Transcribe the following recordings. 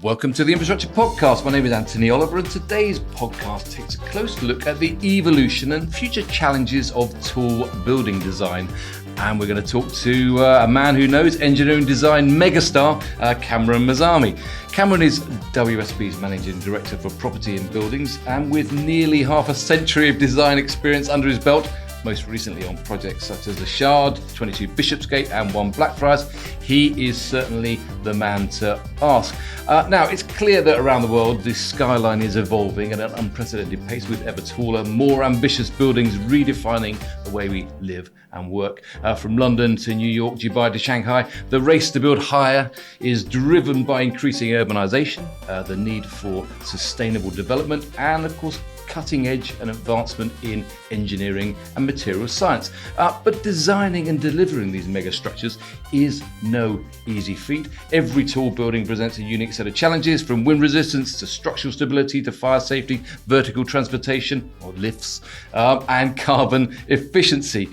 Welcome to the Infrastructure Podcast. My name is Anthony Oliver, and today's podcast takes a close look at the evolution and future challenges of tall building design. And we're going to talk to a man who knows engineering design megastar, Kamran Moazami. Kamran is WSP's Managing Director for Property and Buildings, and with nearly half a century of design experience under his belt, most recently on projects such as the Shard, 22 Bishopsgate and One Blackfriars, he is certainly the man to ask. Now, it's clear that around the world, the skyline is evolving at an unprecedented pace with ever taller, more ambitious buildings redefining the way we live and work. From London to New York, Dubai to Shanghai, the race to build higher is driven by increasing urbanisation, the need for sustainable development, and of course, cutting edge and advancement in engineering and material science. But designing and delivering these megastructures is no easy feat. Every tall building presents a unique set of challenges, from wind resistance to structural stability to fire safety, vertical transportation or lifts, and carbon efficiency.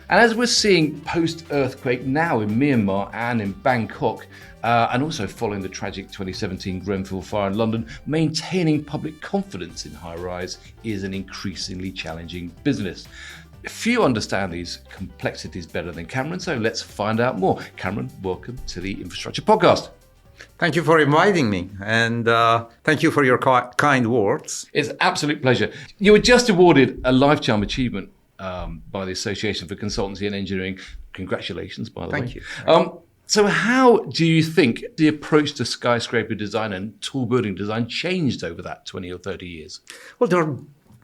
And as we're seeing post-earthquake now in Myanmar and in Bangkok, and also following the tragic 2017 Grenfell fire in London, maintaining public confidence in high-rise is an increasingly challenging business. Few understand these complexities better than Kamran, so let's find out more. Kamran, welcome to the Infrastructure Podcast. Thank you for inviting me, and thank you for your kind words. It's an absolute pleasure. You were just awarded a Lifetime Achievement by the Association for Consultancy and Engineering. Congratulations, by the way. Thank you. So how do you think the approach to skyscraper design and tall building design changed over that 20 or 30 years? Well, there are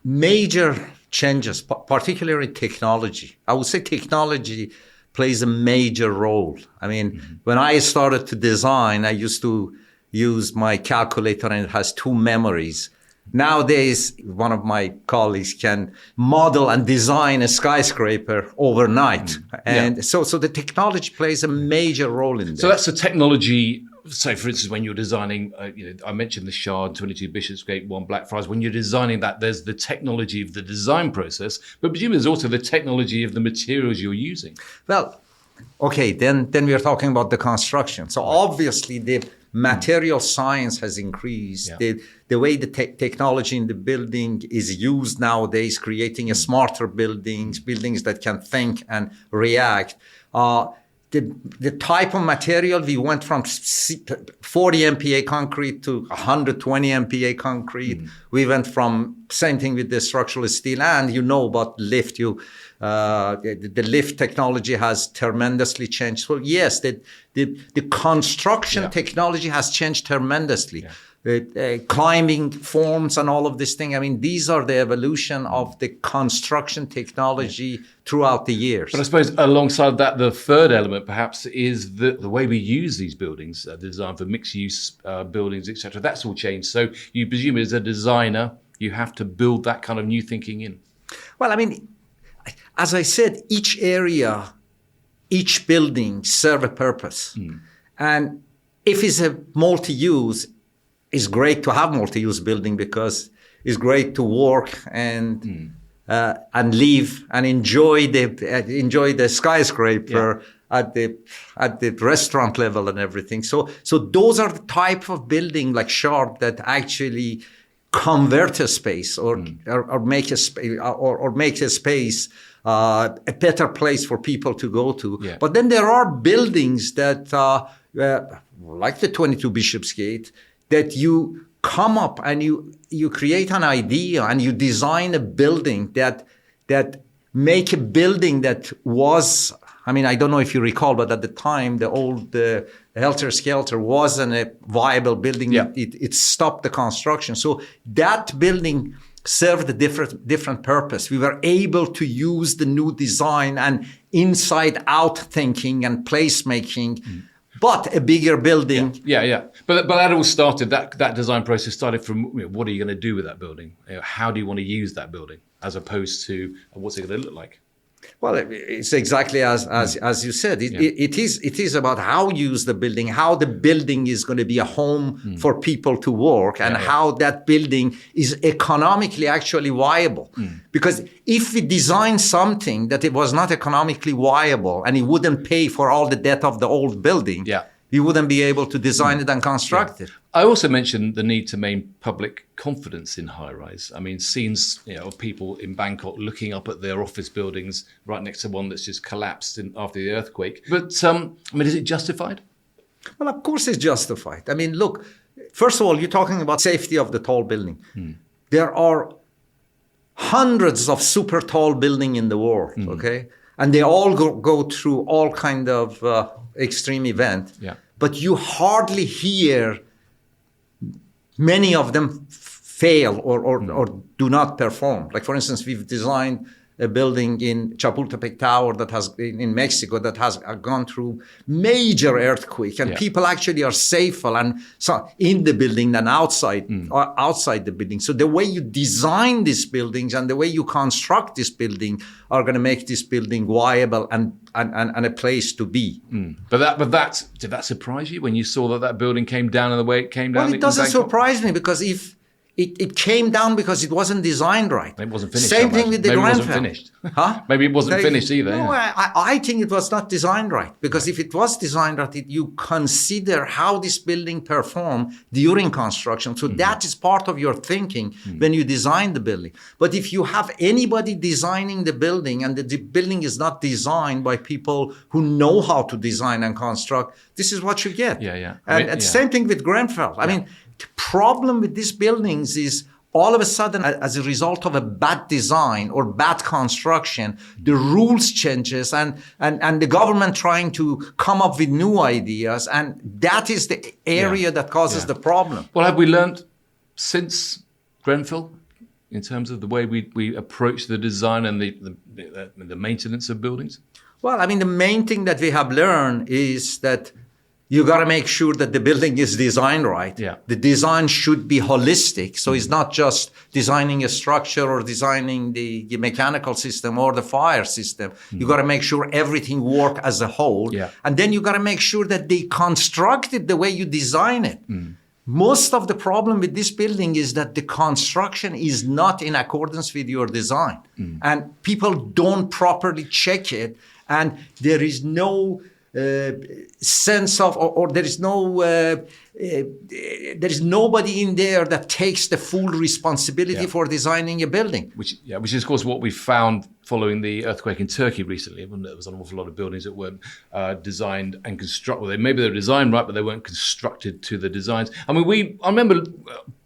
major changes, particularly technology. I would say technology plays a major role. I mean, when I started to design, I used to use my calculator and it has two memories. Nowadays, one of my colleagues can model and design a skyscraper overnight. And so the technology plays a major role in this. So that's the technology. So for instance, when you're designing, I mentioned the Shard, 22 Bishopsgate, One Blackfriars. When you're designing that, there's the technology of the design process, but presumably there's also the technology of the materials you're using. Well, okay, then we are talking about the construction. So obviously the material science has increased. Yeah. The way the technology in the building is used nowadays, creating a smarter buildings that can think and react. The type of material, we went from 40 MPa concrete to 120 MPa concrete. We went from, same thing with the structural steel, and you know about lift. The lift technology has tremendously changed. So yes, the construction technology has changed tremendously. Climbing forms and all of this thing. I mean, these are the evolution of the construction technology throughout the years. But I suppose alongside that, the third element perhaps is the way we use these buildings, the design for mixed use buildings, etc. That's all changed. So you presume as a designer, you have to build that kind of new thinking in. Well, I mean, as I said, each area, each building serve a purpose. And if it's a multi-use, it's great to have multi-use building because it's great to work and live and enjoy the skyscraper at the restaurant level and everything. So those are the type of building like Shard that actually convert a space or make a space or make a space a better place for people to go to. Yeah. But then there are buildings that like the 22 Bishopsgate, that you come up and you create an idea and you design a building that make a building that was, I mean, I don't know if you recall, but at the time, the old Helter Skelter wasn't a viable building. Yeah. It stopped the construction. So that building served a different purpose. We were able to use the new design and inside out thinking and placemaking. But a bigger building. Yeah. But that all started, that design process started from, what are you going to do with that building? How do you want to use that building? As opposed to, what's it going to look like? Well, it's exactly as you said. It is about how you use the building, how the building is going to be a home for people to work, and how that building is economically actually viable. Because if we design something that it was not economically viable and it wouldn't pay for all the debt of the old building, we wouldn't be able to design it and construct it. I also mentioned the need to maintain public confidence in high-rise. I mean, scenes of people in Bangkok looking up at their office buildings right next to one that's just collapsed after the earthquake. But, is it justified? Well, of course it's justified. I mean, look, first of all, you're talking about safety of the tall building. There are hundreds of super tall buildings in the world, okay? And they all go through all kind of extreme event. Yeah. But you hardly hear many of them fail or do not perform. Like, for instance, we've designed a building in Chapultepec Tower that has in Mexico that has gone through major earthquake, and people actually are safer and so in the building than outside the building. So the way you design these buildings and the way you construct this building are going to make this building viable and a place to be. But did that surprise you when you saw that building came down and the way it came down? Well, it doesn't surprise me, because if it came down because it wasn't designed right. It wasn't finished. Same thing with the Grenfell. Maybe it wasn't finished. Huh? Maybe it wasn't finished either. No, I think it was not designed right. Because if it was designed right, you consider how this building performed during construction. So that is part of your thinking when you design the building. But if you have anybody designing the building and the building is not designed by people who know how to design and construct, this is what you get. And same thing with Grenfell. I mean, the problem with these buildings is all of a sudden, as a result of a bad design or bad construction, the rules changes and the government trying to come up with new ideas. And that is the area that causes the problem. Well, have we learned since Grenfell in terms of the way we approach the design and the maintenance of buildings? Well, I mean, the main thing that we have learned is that you got to make sure that the building is designed right. The design should be holistic. So it's not just designing a structure or designing the mechanical system or the fire system. You got to make sure everything works as a whole. And then you got to make sure that they construct it the way you design it. Most of the problem with this building is that the construction is not in accordance with your design. And people don't properly check it. And there is no sense of, or there is nobody in there that takes the full responsibility for designing a building. Which is of course what we found following the earthquake in Turkey recently. There was an awful lot of buildings that weren't designed and constructed. Well, maybe they were designed right, but they weren't constructed to the designs. I mean, I remember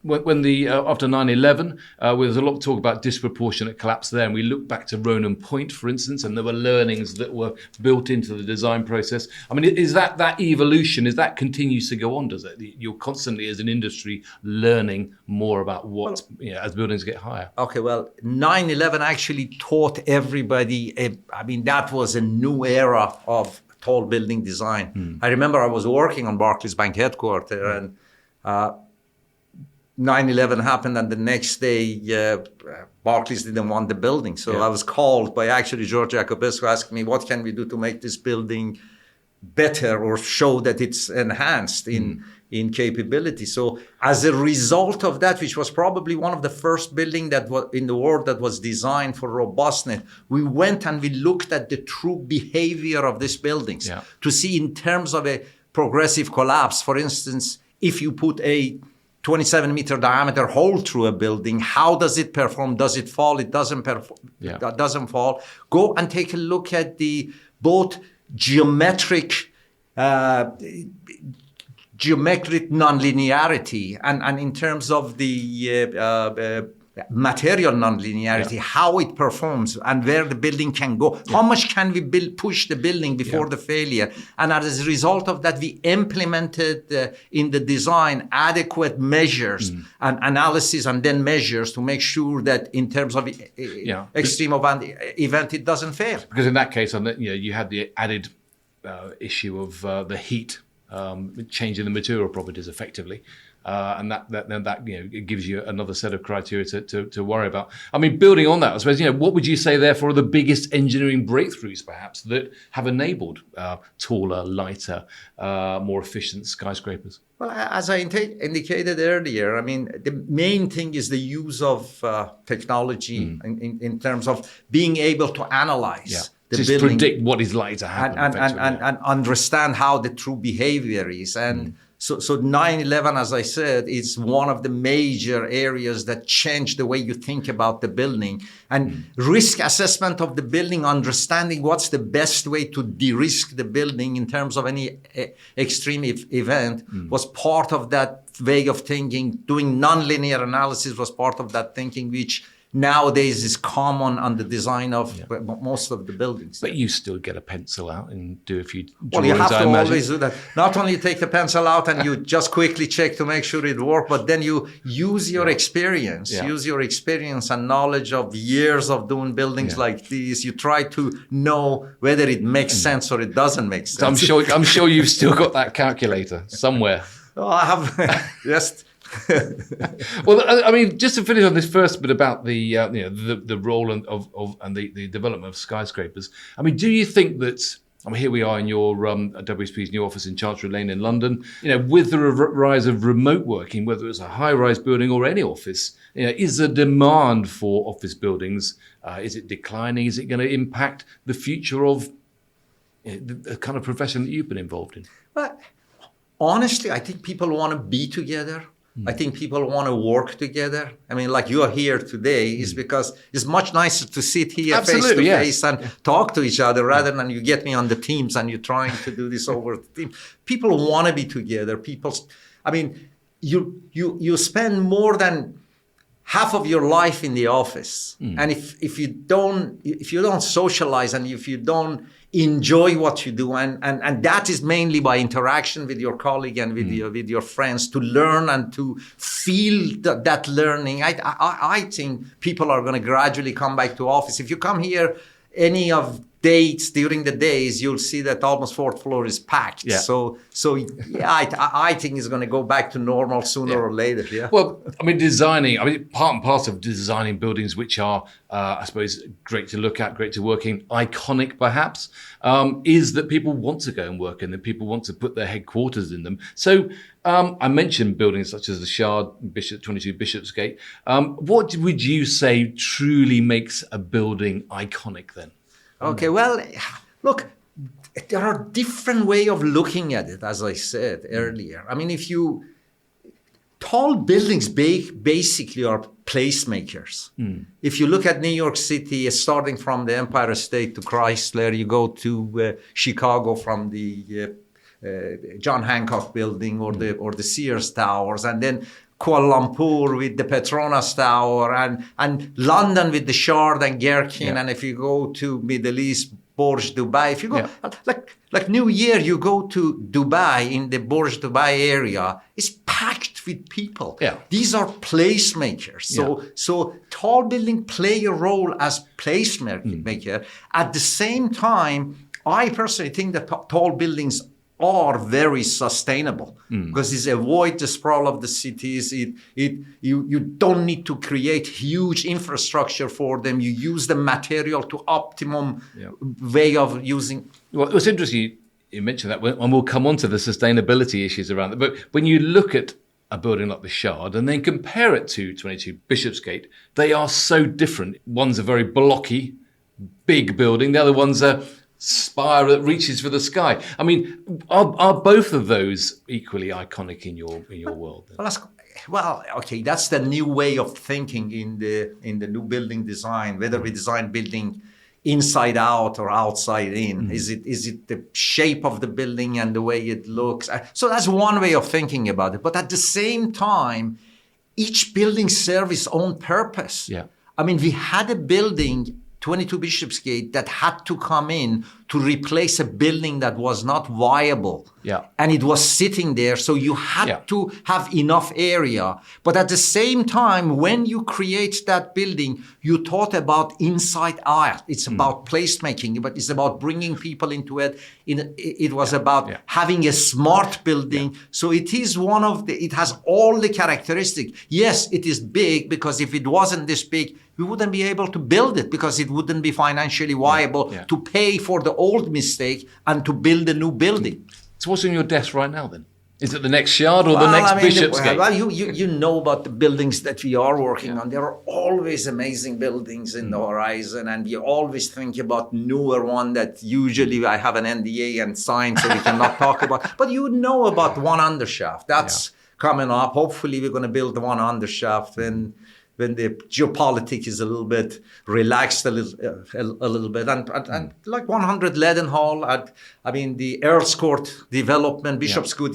when after 9/11, there was a lot of talk about disproportionate collapse there, and we looked back to Ronan Point, for instance, and there were learnings that were built into the design process. I mean, is that evolution? Is that continues to go on? Does it? You're constantly, as an industry, learning more about what as buildings get higher. Okay, well, 9/11 actually taught everybody. I mean, that was a new era of tall building design. I remember I was working on Barclays Bank headquarters, and 9/11 happened, and the next day, Barclays didn't want the building. So I was called by actually George Jacobescu asking me, what can we do to make this building better or show that it's enhanced in capability? So as a result of that, which was probably one of the first buildings that was in the world that was designed for robustness, we went and we looked at the true behavior of these buildings to see in terms of a progressive collapse. For instance, if you put a 27-meter diameter hole through a building, how does it perform? Does it fall? It doesn't perform. It doesn't fall. Go and take a look at both geometric nonlinearity and in terms of the material nonlinearity, how it performs and where the building can go. How much can we push the building before the failure? And as a result of that, we implemented in the design adequate measures and analysis and then measures to make sure that in terms of extreme event, it doesn't fail. Because in that case, you had the added issue of the heat changing the material properties effectively. And that it gives you another set of criteria to worry about. I mean, building on that, I suppose, what would you say therefore are the biggest engineering breakthroughs perhaps that have enabled taller, lighter, more efficient skyscrapers? Well, as I indicated earlier, I mean, the main thing is the use of technology in terms of being able to analyze the just building. predict what is likely to happen. And understand how the true behavior is. And so 9/11, as I said, is one of the major areas that changed the way you think about the building. And risk assessment of the building, understanding what's the best way to de-risk the building in terms of any extreme event was part of that way of thinking. Doing nonlinear analysis was part of that thinking, which nowadays is common on the design of most of the buildings. But you still get a pencil out and do a few drawings. Well, you have to always do that. Not only take the pencil out and you just quickly check to make sure it works, but then you use your experience, and knowledge of years of doing buildings like these. You try to know whether it makes sense or it doesn't make sense. So I'm sure you've still got that calculator somewhere. Oh, I have just. Well, I mean, just to finish on this first bit about the role and the development of skyscrapers. I mean, do you think that? I mean, here we are in your WSP's new office in Chancery Lane in London. With the rise of remote working, whether it's a high-rise building or any office, is the demand for office buildings is it declining? Is it going to impact the future of the kind of profession that you've been involved in? Well, honestly, I think people want to be together. I think people want to work together. I mean, like you are here today is because it's much nicer to sit here face to face and talk to each other rather than you get me on the Teams and you're trying to do this over the Teams. People want to be together. You spend more than half of your life in the office. And if you don't socialize and if you don't enjoy what you do, and that is mainly by interaction with your colleague and with your friends to learn and to feel that learning. I think people are going to gradually come back to office. If you come here any of dates during the days, you'll see that almost fourth floor is packed. Yeah. So I think it's going to go back to normal sooner or later. Yeah. Well, I mean, part and parcel of designing buildings which are, I suppose, great to look at, great to work in, iconic perhaps, is that people want to go and work in them. People want to put their headquarters in them. So I mentioned buildings such as the Shard, 22 Bishopsgate. What would you say truly makes a building iconic then? Okay, well, look, there are different ways of looking at it, as I said earlier. I mean, tall buildings basically are placemakers. If you look at New York City, starting from the Empire State to Chrysler, you go to Chicago from the John Hancock Building or the Sears Towers, and then Kuala Lumpur with the Petronas Tower, and London with the Shard and Gherkin. And if you go to Middle East, Burj Dubai. If you go like New Year, you go to Dubai in the Burj Dubai area. It's packed with people. Yeah. These are placemakers. So tall building play a role as placemaker. At the same time, I personally think that tall buildings are very sustainable because it avoids the sprawl of the cities. You don't need to create huge infrastructure for them. You use the material to optimum way of using. Well, it was interesting you mentioned that, and we'll come on to the sustainability issues around it. But when you look at a building like the Shard and then compare it to 22 Bishopsgate, they are so different. One's a very blocky, big building. The other one's a spire that reaches for the sky. I mean, are both of those equally iconic in your world? Well, okay, that's the new way of thinking in the new building design. Whether we design building inside out or outside in, is it the shape of the building and the way it looks? So that's one way of thinking about it. But at the same time, each building serves its own purpose. Yeah. I mean, we had a building, 22 Bishopsgate, that had to come in to replace a building that was not viable. Yeah. And it was sitting there. So you had to have enough area. But at the same time, when you create that building, you thought about inside out. It's about placemaking, but it's about bringing people into it. It was about having a smart building. Yeah. So it is it has all the characteristics. Yes, it is big, because if it wasn't this big, we wouldn't be able to build it, because it wouldn't be financially viable to pay for the old mistake and to build a new building. So what's on your desk right now then? Is it the next Shard or the next Bishopsgate? Well, you know about the buildings that we are working on. There are always amazing buildings in the horizon, and we always think about newer one that usually I have an NDA and sign, so we cannot talk about. But you know about one undershaft. That's coming up. Hopefully, we're going to build one undershaft when the geopolitics is a little bit relaxed a little bit. And like 100 Leadenhall, I mean, the Earls Court development, Bishopsgate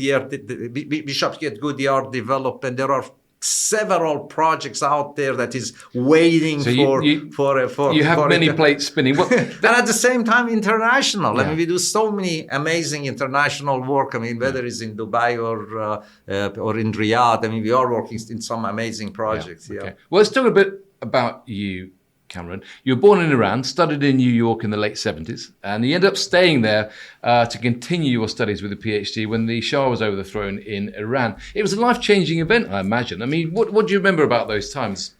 Goodyard development, there are several projects out there that is waiting for you have many plates spinning. Well, and at the same time, international. I mean, we do so many amazing international work. I mean, whether it's in Dubai or in Riyadh, I mean, we are working in some amazing projects. Okay. Well, let's talk a bit about you, Kamran. You were born in Iran, studied in New York in the late 70s, and you ended up staying there to continue your studies with a PhD when the Shah was overthrown in Iran. It was a life-changing event, I imagine. I mean, what do you remember about those times?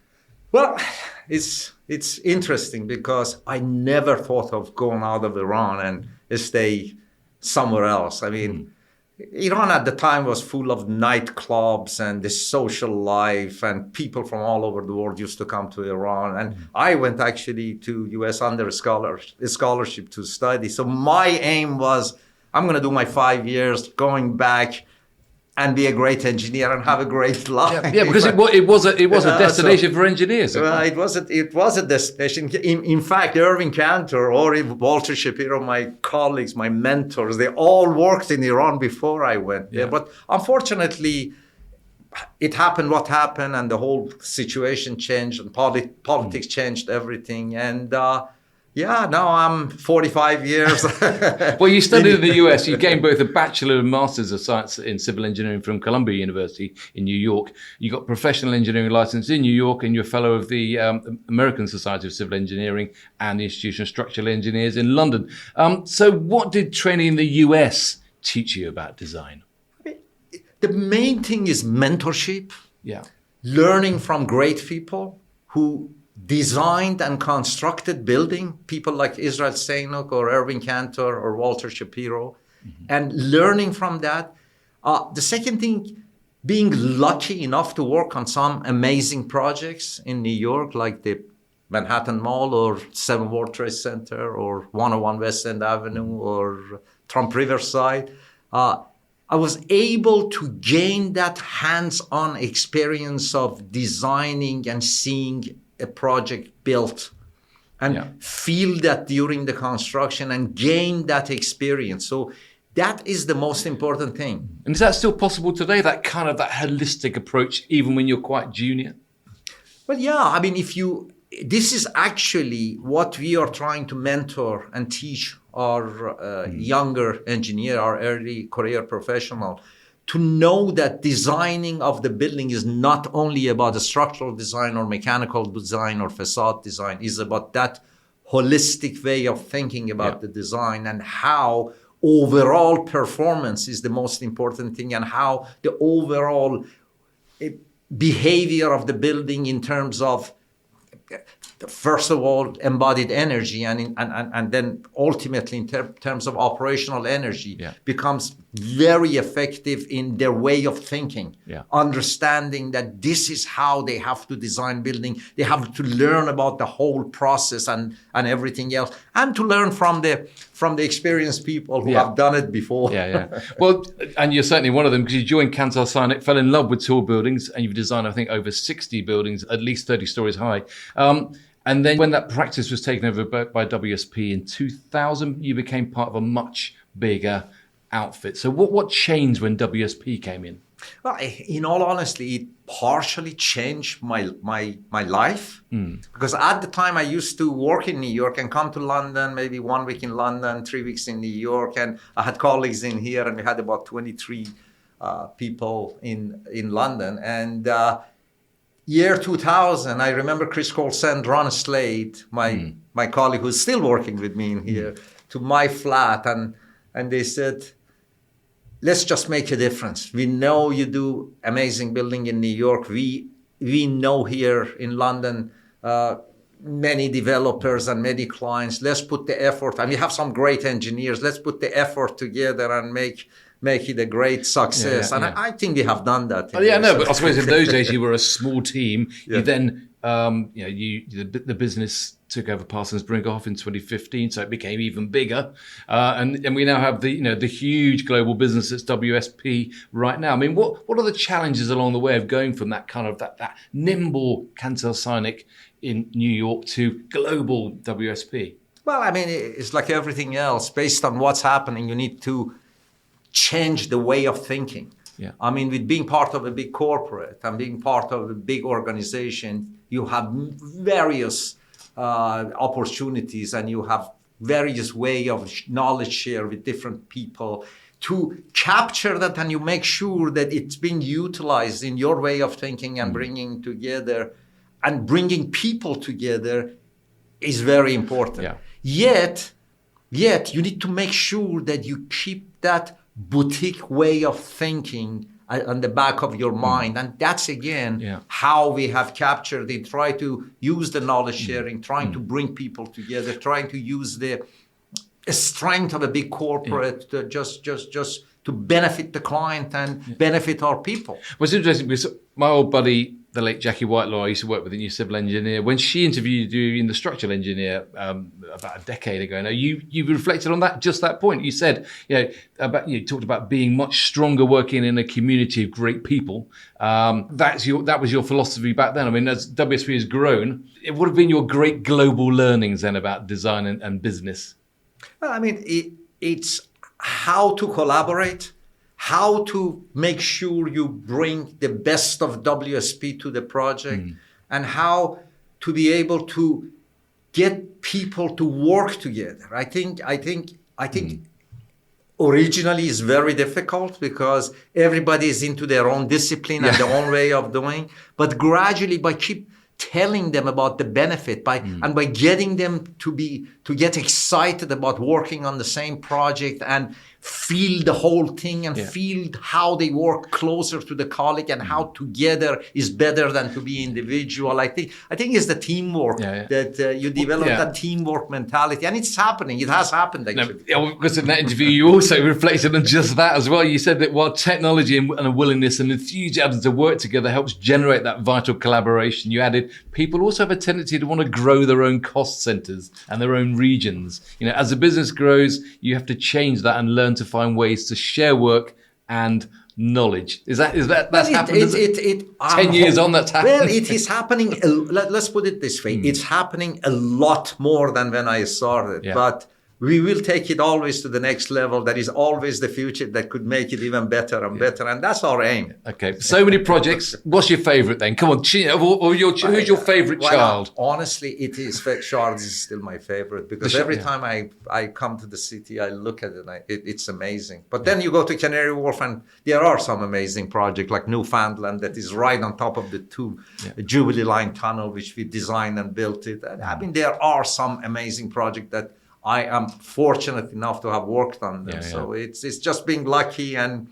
Well, it's interesting because I never thought of going out of Iran and stay somewhere else. I mean, Iran at the time was full of nightclubs and the social life, and people from all over the world used to come to Iran. And I went actually to US under a scholarship to study. So my aim was, I'm going to do my 5 years, going back and be a great engineer and have a great life. Yeah, because it was a destination for engineers. It was a destination. In fact, Irving Cantor or Walter Shapiro, my colleagues, my mentors, they all worked in Iran before I went there. But unfortunately, it happened what happened, and the whole situation changed, and politics changed everything. And now I'm 45 years. Well, you studied in the US. You gained both a Bachelor and Master's of Science in Civil Engineering from Columbia University in New York. You got professional engineering license in New York, and you're a fellow of the American Society of Civil Engineering and the Institution of Structural Engineers in London. So what did training in the US teach you about design? The main thing is mentorship. Yeah. Learning from great people who designed and constructed building, people like Israel Seinuk or Irving Cantor or Walter Shapiro, and learning from that. The second thing, being lucky enough to work on some amazing projects in New York, like the Manhattan Mall or 7 World Trade Center or 101 West End Avenue or Trump Riverside. I was able to gain that hands-on experience of designing and seeing a project built and feel that during the construction and gain that experience. So that is the most important thing. And is that still possible today, that that holistic approach, even when you're quite junior? Well, I mean, this is actually what we are trying to mentor and teach our younger engineer, our early career professional, to know that designing of the building is not only about the structural design or mechanical design or facade design, is about that holistic way of thinking about the design, and how overall performance is the most important thing, and how the overall behavior of the building in terms of, first of all, embodied energy, and then ultimately in terms of operational energy, becomes very effective in their way of thinking, understanding that this is how they have to design building. They have to learn about the whole process and everything else, and to learn from the experienced people who have done it before. Well, and you're certainly one of them, because you joined Kansai Seinek, fell in love with tall buildings, and you've designed, I think, over 60 buildings, at least 30 stories high. And then when that practice was taken over by WSP in 2000, you became part of a much bigger outfit. So what changed when WSP came in? Well, in all honesty, it partially changed my life. Because at the time I used to work in New York and come to London, maybe 1 week in London, 3 weeks in New York. And I had colleagues in here, and we had about 23 people in London. And year 2000, I remember Chris Colson and Ron Slade, my colleague who's still working with me in here, to my flat, and they said, let's just make a difference. We know you do amazing building in New York. We know here in London many developers and many clients. Let's put the effort, and we have some great engineers. Let's put the effort together and make make it a great success. And I think we have done that. But I suppose in those days you were a small team. You then, the business took over Parsons Brinckerhoff in 2015, so it became even bigger. And we now have the huge global business that's WSP right now. I mean, what are the challenges along the way of going from that kind of that nimble Cantel Cynic in New York to global WSP? Well, I mean, it's like everything else. Based on what's happening, you need to change the way of thinking. Yeah. I mean, with being part of a big corporate and being part of a big organization, you have various opportunities and you have various way of knowledge share with different people to capture that, and you make sure that it's being utilized in your way of thinking and bringing together and bringing people together is very important. Yeah. Yet you need to make sure that you keep that boutique way of thinking on the back of your mind. And that's, again, how we have captured it. Try to use the knowledge sharing, trying to bring people together, trying to use the strength of a big corporate to just to benefit the client and benefit our people. Well, it's interesting because my old buddy, the late Jackie Whitelaw, I used to work with, a new civil engineer. When she interviewed you in the structural engineer about a decade ago, now you reflected on that point. You said, you talked about being much stronger working in a community of great people. That was your philosophy back then. I mean, as WSP has grown, it would have been your great global learnings then about design and business. Well, I mean, it's how to collaborate, how to make sure you bring the best of WSP to the project, and how to be able to get people to work together. I think originally it's very difficult because everybody is into their own discipline and their own way of doing. But gradually, by keep telling them about the benefit, and by getting them to get excited about working on the same project and feel the whole thing and feel how they work closer to the colleague and how together is better than to be individual. I think it's the teamwork that you develop that teamwork mentality, and it's happening. It has happened actually. No, because in that interview you also reflected on just that as well. You said that while technology and a willingness and enthusiasm to work together helps generate that vital collaboration, you added people also have a tendency to want to grow their own cost centers and their own regions. As the business grows, you have to change that and learn to find ways to share work and knowledge. That's happened? 10 years on, that's happened. Well, it is happening. Let's put it this way. It's happening a lot more than when I started. But we will take it always to the next level. There is always the future that could make it even better and better. And that's our aim. Okay. So many projects. What's your favorite then? Come on. Who's your favorite child? Honestly, it is Charles is still my favorite because every time I come to the city, I look at it and it's amazing. But then you go to Canary Wharf and there are some amazing projects like Newfoundland that is right on top of the Jubilee Line Tunnel, which we designed and built it. I mean, there are some amazing projects that I am fortunate enough to have worked on them. So it's just being lucky, and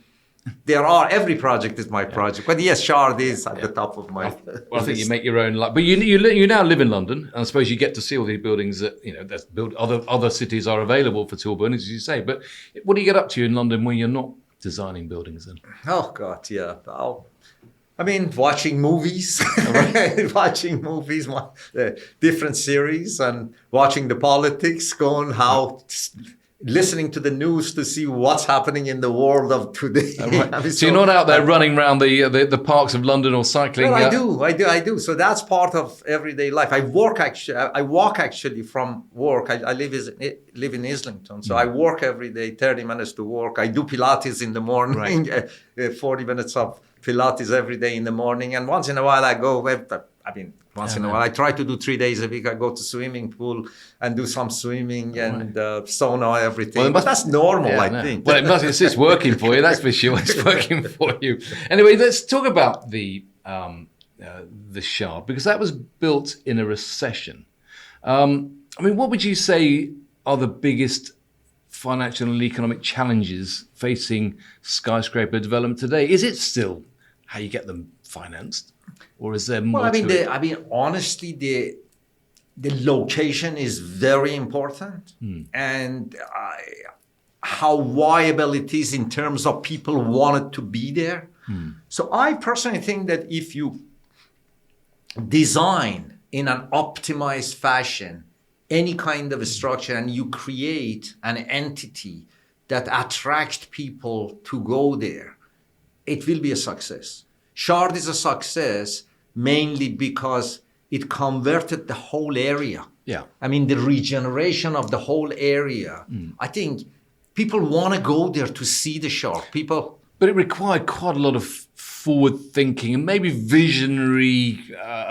every project is my project. But yes, Shard is at the top of my Well, I think you make your own luck. But you now live in London, and I suppose you get to see all these buildings that, that's built. Other cities are available for tall buildings, as you say. But what do you get up to in London when you're not designing buildings then? Oh, God, yeah. Watching movies, different series, and watching the politics, listening to the news to see what's happening in the world of today. So you're not out there running around the parks of London or cycling? Well, I do. So that's part of everyday life. I walk actually from work. I live in Islington, so I walk every day, 30 minutes to work. I do Pilates in the morning, 40 minutes of Pilates every day in the morning, and once in a while I go. I try to do 3 days a week. I go to swimming pool and do some swimming and sauna, everything. But that's normal, I think. Well, it's working for you, that's for sure. It's working for you. Anyway, let's talk about the Shard, because that was built in a recession. What would you say are the biggest financial and economic challenges facing skyscraper development today? Is it still how you get them financed, or is there more? Honestly, the location is very important, and how viable it is in terms of people wanted to be there. So I personally think that if you design in an optimized fashion any kind of a structure and you create an entity that attracts people to go there, it will be a success. Shard is a success mainly because it converted the whole area. Yeah. I mean, the regeneration of the whole area. I think people want to go there to see the Shard. But it required quite a lot of forward thinking and maybe visionary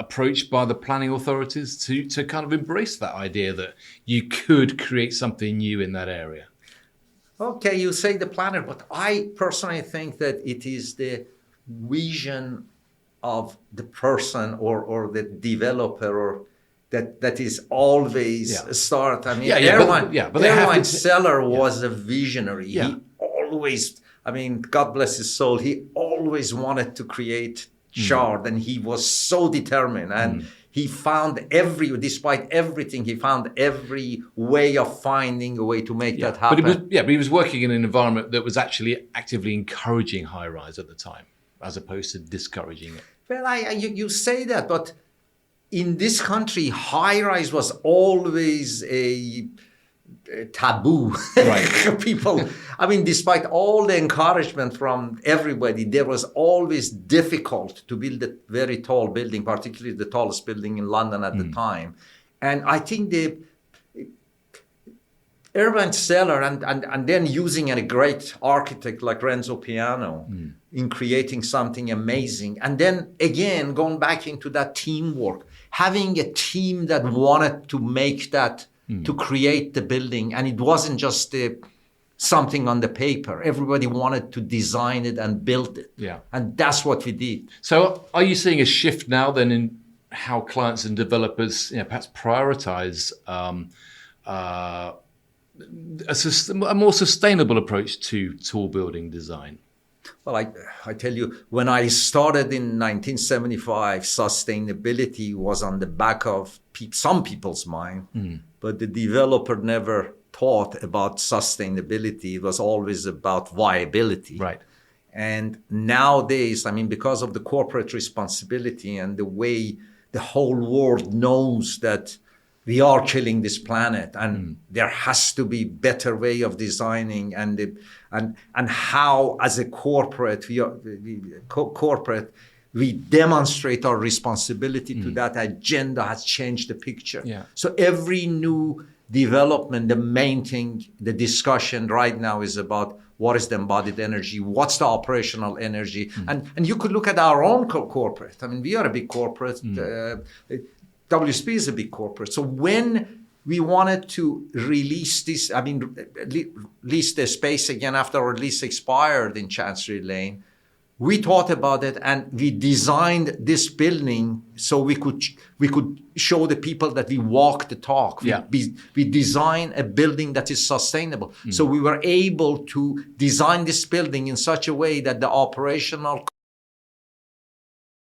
approach by the planning authorities to kind of embrace that idea that you could create something new in that area. Okay, you say the planner, but I personally think that it is the vision of the person or the developer or that is always a start. I mean, Erwin Seller was a visionary. Yeah. He always, I mean, God bless his soul, he always wanted to create Shard, and he was so determined. And he found despite everything, he found every way of finding a way to make that happen. But he was working in an environment that was actually actively encouraging high rise at the time, as opposed to discouraging it. Well, you say that, but in this country, high rise was always a taboo. Right. People, I mean, despite all the encouragement from everybody, there was always difficult to build a very tall building, particularly the tallest building in London at the time. And I think the Erwin Seller and then using a great architect like Renzo Piano in creating something amazing. And then again, going back into that teamwork, having a team that wanted to make that, to create the building. And it wasn't just something on the paper. Everybody wanted to design it and build it. Yeah. And that's what we did. So are you seeing a shift now then in how clients and developers perhaps prioritize a more sustainable approach to tall building design? Well, I tell you, when I started in 1975, sustainability was on the back of some people's mind, but the developer never thought about sustainability. It was always about viability. Right. And nowadays, I mean, because of the corporate responsibility and the way the whole world knows that we are killing this planet, and there has to be better way of designing, and how as a corporate we demonstrate our responsibility to that agenda has changed the picture. Yeah. So every new development, the main thing, the discussion right now is about what is the embodied energy, what's the operational energy, and you could look at our own corporate. I mean, we are a big corporate. WSP is a big corporate. So when we wanted to release this, I mean, lease the space again after our lease expired in Chancery Lane, we thought about it and we designed this building so we could show the people that we walk the talk. We designed a building that is sustainable. So we were able to design this building in such a way that the operational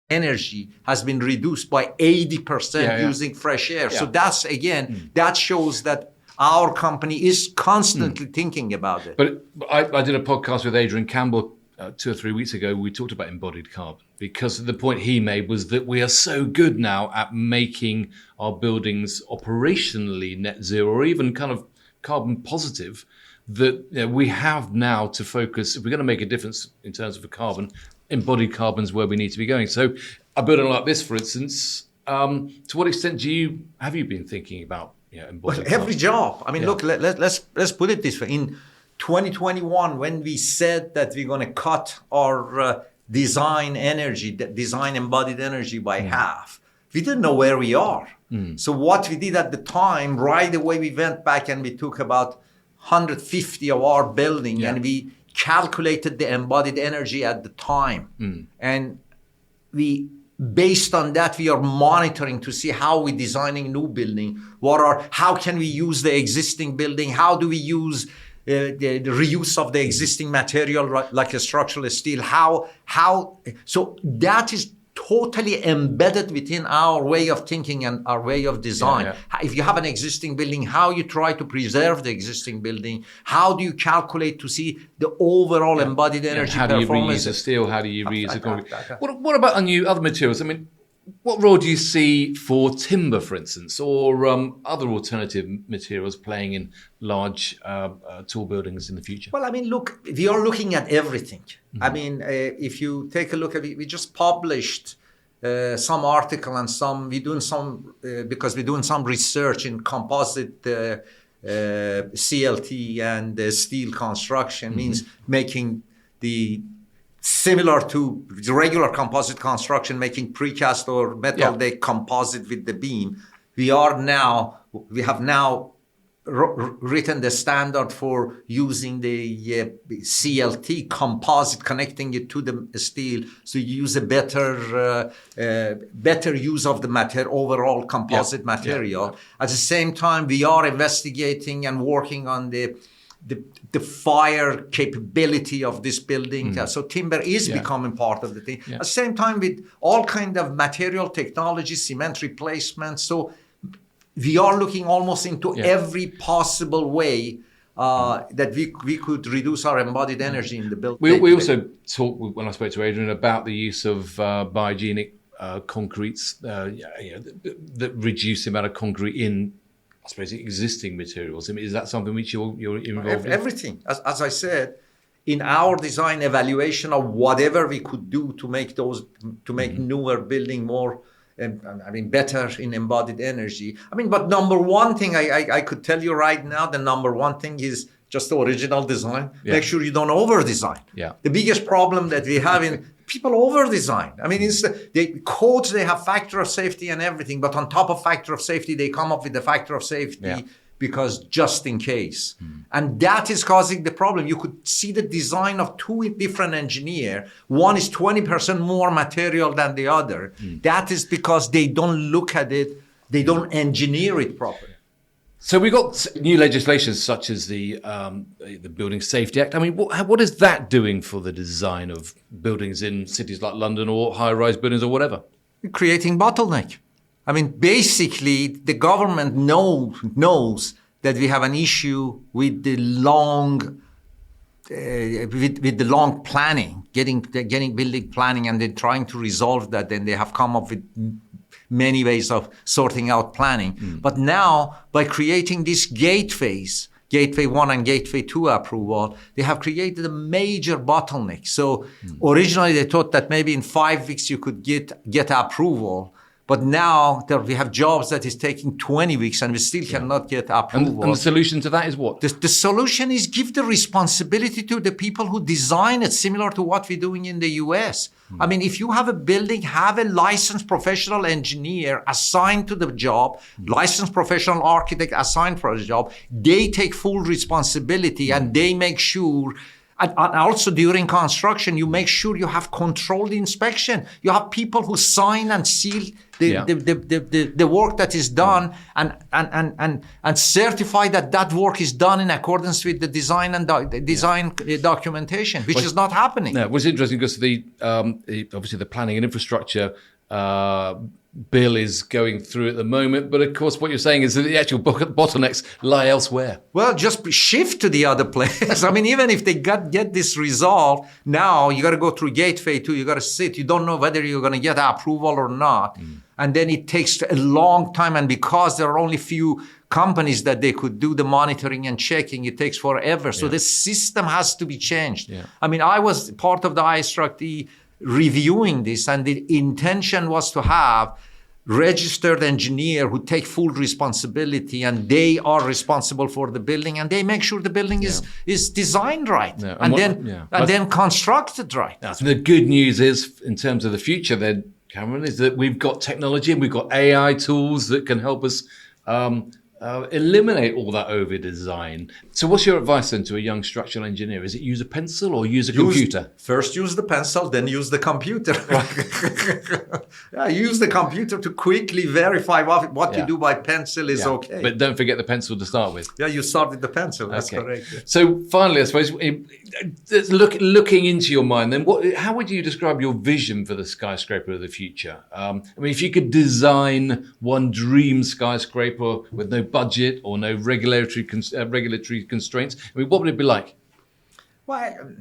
energy has been reduced by 80% using fresh air. So that's, again, that shows that our company is constantly thinking about it. But I did a podcast with Adrian Campbell 2 or 3 weeks ago. We talked about embodied carbon, because the point he made was that we are so good now at making our buildings operationally net zero or even kind of carbon positive that we have now to focus. If we're going to make a difference in terms of the carbon, embodied carbon is where we need to be going. So a building like this, for instance, to what extent have you been thinking about embodied carbon? Every job. I mean, look, let's put it this way. In 2021, when we said that we're going to cut our design embodied energy by half, we didn't know where we are. So what we did at the time, right away, we went back and we took about 150 of our building and we calculated the embodied energy at the time. And based on that, we are monitoring to see how we're designing new building. How can we use the existing building? How do we use the reuse of the existing material like a structural steel? So that is totally embedded within our way of thinking and our way of design. If you have an existing building, how you try to preserve the existing building, how do you calculate to see the overall embodied energy how do you performance? reuse the steel? How do you reuse the concrete? What about other materials? I mean, what role do you see for timber, for instance, or other alternative materials playing in large tall buildings in the future? Well, I mean, look, we are looking at everything. I mean, if you take a look at it, we just published some article and because we're doing some research in composite CLT and steel construction, means making the similar to regular composite construction, making precast or metal deck composite with the beam. We have now written the standard for using the CLT composite, connecting it to the steel, so you use a better use of the overall composite material. At the same time, we are investigating and working on the fire capability of this building. So timber is becoming part of the thing. At the same time, with all kind of material technology, cement replacement. So we are looking almost into every possible way that we could reduce our embodied energy in the building. We also talked, when I spoke to Adrian, about the use of biogenic concretes that reduce the amount of concrete in, I suppose, existing materials. I mean, is that something which you're involved in? Everything. As I said, in our design evaluation of whatever we could do to make newer building more, better in embodied energy. But number one thing I could tell you right now, the number one thing is just the original design. Make sure you don't over-design. The biggest problem that we have in people over-design. It's the codes, they have factor of safety and everything, but on top of factor of safety, they come up with the factor of safety because just in case. And that is causing the problem. You could see the design of two different engineers. One is 20% more material than the other. That is because they don't look at it, they don't engineer it properly. So we got new legislation such as the Building Safety Act. What is that doing for the design of buildings in cities like London or high-rise buildings or whatever? Creating bottleneck. Basically, the government knows that we have an issue with the long planning, getting building planning, and they're trying to resolve that. Then they have come up with many ways of sorting out planning. But now, by creating these gateways, Gateway 1 and Gateway 2 approval, they have created a major bottleneck. So originally they thought that maybe in 5 weeks you could get approval. But now we have jobs that is taking 20 weeks and we still cannot get approval. And the solution to that is what? The solution is give the responsibility to the people who design it, similar to what we're doing in the US. If you have a building, have a licensed professional engineer assigned to the job, licensed professional architect assigned for the job. They take full responsibility and they make sure. And also during construction, you make sure you have controlled inspection. You have people who sign and seal the work that is done and certify that work is done in accordance with the design and design documentation, which is not happening. Yeah, what's interesting because obviously the planning and infrastructure bill is going through at the moment, but of course what you're saying is that the actual bottlenecks lie elsewhere. Well, just shift to the other place. Even if they get this resolved, now you got to go through Gateway 2, you got to sit, you don't know whether you're going to get approval or not. And then it takes a long time, and because there are only few companies that they could do the monitoring and checking, it takes forever. So the system has to be changed. I was part of the ISTRUCT reviewing this, and the intention was to have registered engineer who take full responsibility, and they are responsible for the building, and they make sure the building is designed right and then constructed right. The good news is, in terms of the future then, Kamran, is that we've got technology and we've got AI tools that can help us eliminate all that over design. So what's your advice then to a young structural engineer? Is it use a pencil or use a computer? First use the pencil, then use the computer. Use the computer to quickly verify what you do by pencil is okay. But don't forget the pencil to start with. You start with the pencil, that's correct. So finally, I suppose, looking into your mind, then how would you describe your vision for the skyscraper of the future? I mean, if you could design one dream skyscraper with no budget or no regulatory constraints, I mean, what would it be like? Well,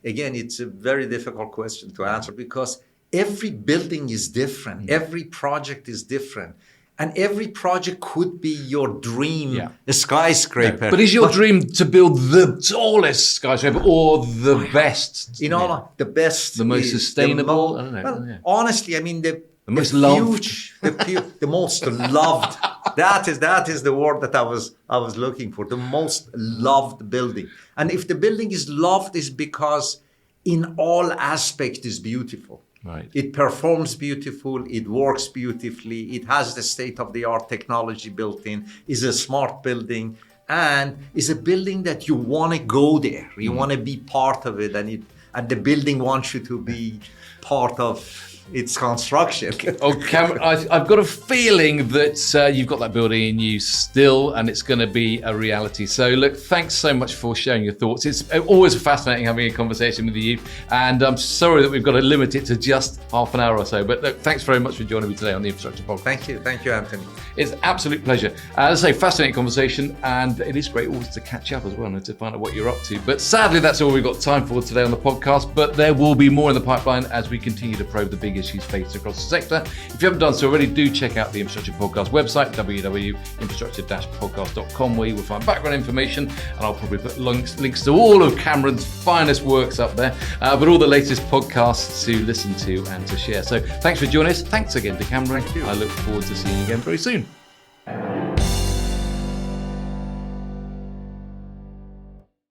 again, it's a very difficult question to answer because every building is different. Every project is different. And every project could be your dream skyscraper. No, but is your dream to build the tallest skyscraper or the best? The best. The most sustainable? I don't know. Well, honestly, I mean, the most loved. The most loved. That is the word that I was looking for. The most loved building. And if the building is loved, is because in all aspects is beautiful. Right. It performs beautiful, it works beautifully, it has the state-of-the-art technology built in, is a smart building, and is a building that you want to go there. You want to be part of it, and the building wants you to be part of its construction. Oh, Cameron, I've got a feeling that you've got that building in you still, and it's going to be a reality. So, look, thanks so much for sharing your thoughts. It's always fascinating having a conversation with you, and I'm sorry that we've got to limit it to just half an hour or so. But look, thanks very much for joining me today on the Infrastructure Podcast. Thank you, Anthony. It's an absolute pleasure. As I say, fascinating conversation, and it is great always to catch up as well and to find out what you're up to. But sadly, that's all we've got time for today on the podcast. But there will be more in the pipeline as we continue to probe the big issues faced across the sector. If you haven't done so already, do check out the Infrastructure Podcast website, www.infrastructure-podcast.com, where you will find background information, and I'll probably put links to all of Kamran's finest works up there, but all the latest podcasts to listen to and to share. So thanks for joining us. Thanks again to Kamran. Thank you. I look forward to seeing you again very soon.